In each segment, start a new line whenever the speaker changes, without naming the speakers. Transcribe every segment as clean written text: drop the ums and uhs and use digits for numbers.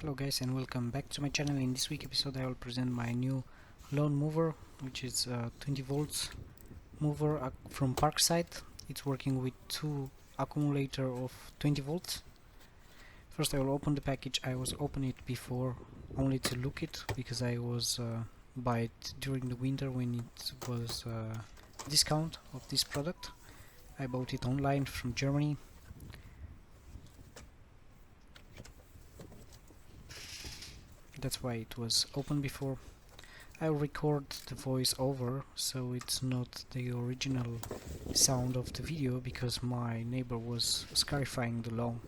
Hello guys and welcome back to my channel. In this week episode I will present my new lawn mower, which is a 20 volts mower from PARKSIDE. It's working with two accumulator of 20 volts. First I will open the package. I was opening it before only to look it because I was buy it during the winter when it was discount of this product. I bought it online from Germany. That's why it was open before. I'll record the voice over so it's not the original sound of the video because my neighbor was scarifying the lawn,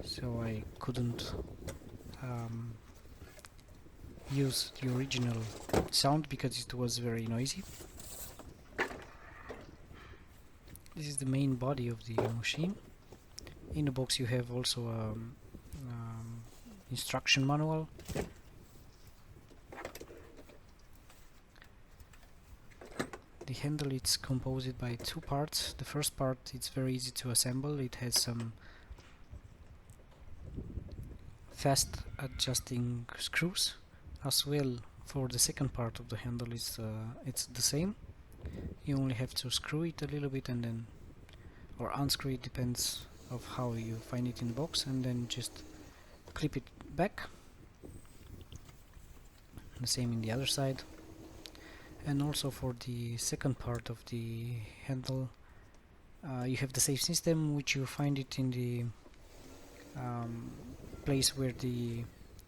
so I couldn't use the original sound because it was very noisy. This is the main body of the machine. In the box you have also instruction manual. The handle is composed by two parts. The first part it's very easy to assemble. It has some fast adjusting screws. As well, for the second part of the handle is it's the same. You only have to screw it a little bit and then or unscrew it, depends of how you find it in the box, and then just clip it back. The same in the other side. And also for the second part of the handle you have the same system, which you find it in the place where the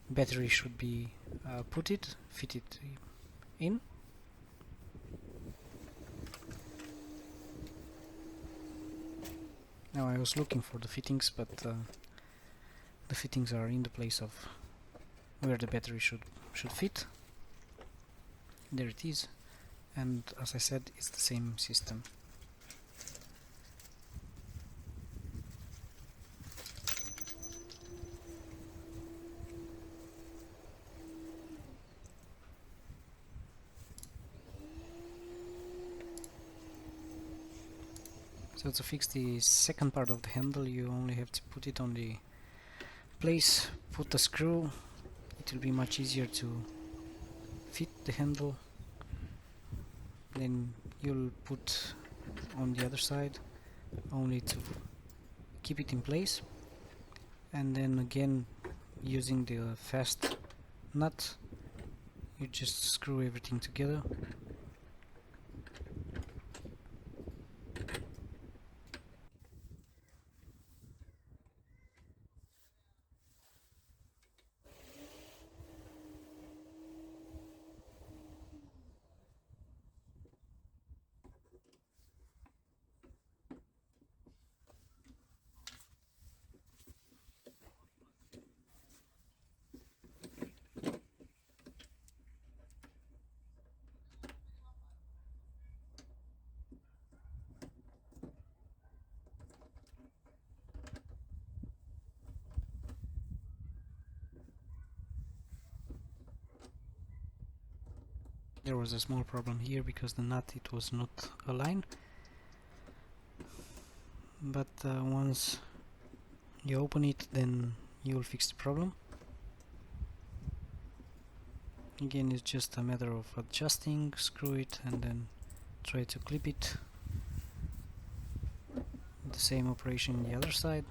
battery should be fitted in. Now I was looking for the fittings, but the fittings are in the place of where the battery should fit. There it is. And as I said, it's the same system. So to fix the second part of the handle you only have to put it on the place, put a screw. It will be much easier to fit the handle. Then you'll put on the other side only to keep it in place, and then again using the fast nut you just screw everything together. There was a small problem here because the nut it was not aligned, but once you open it then you will fix the problem. Again, it's just a matter of adjusting, screw it and then try to clip it. The same operation on the other side.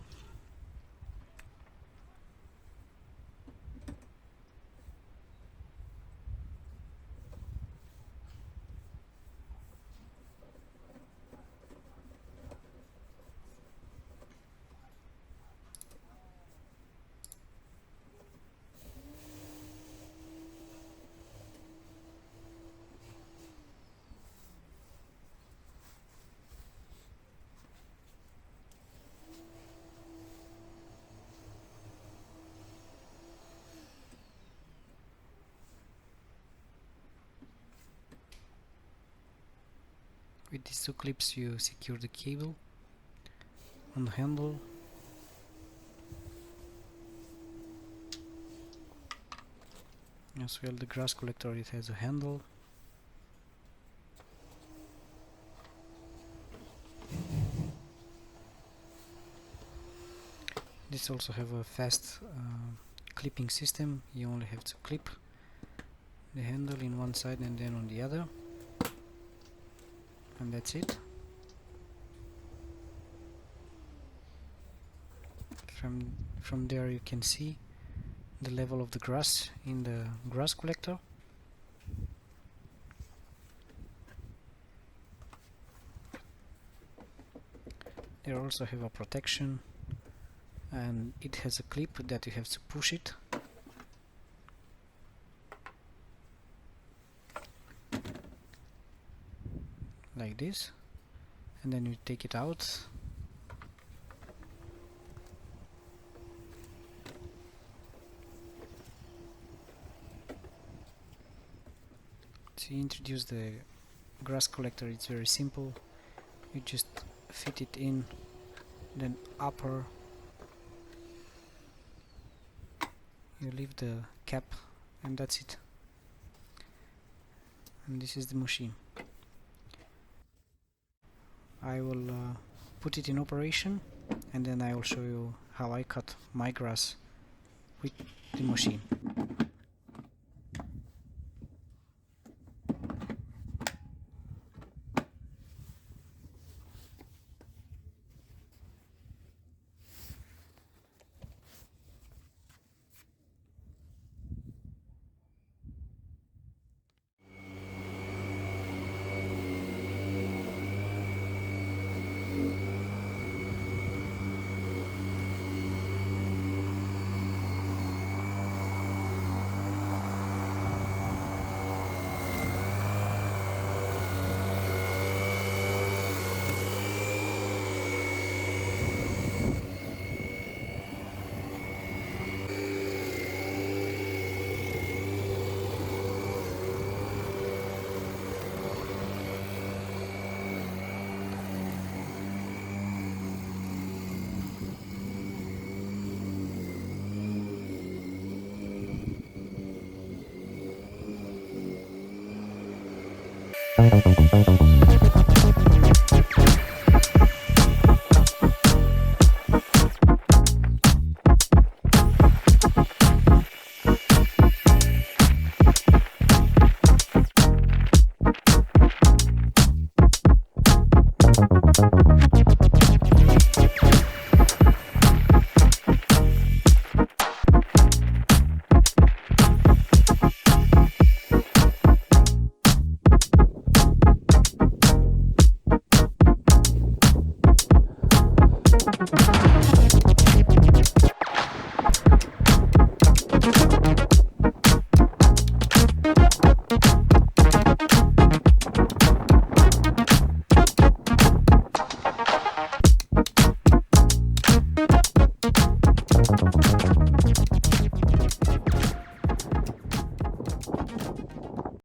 With these two clips you secure the cable on the handle. As well, the grass collector, it has a handle. This also have a fast clipping system. You only have to clip the handle in one side and then on the other, and that's it. From there you can see the level of the grass in the grass collector. They also have a protection, and it has a clip that you have to push it. Like this, and then you take it out. To introduce the grass collector, it's very simple. You just fit it in, then upper, you leave the cap, and that's it. And this is the machine. I will put it in operation, and then I will show you how I cut my grass with the machine.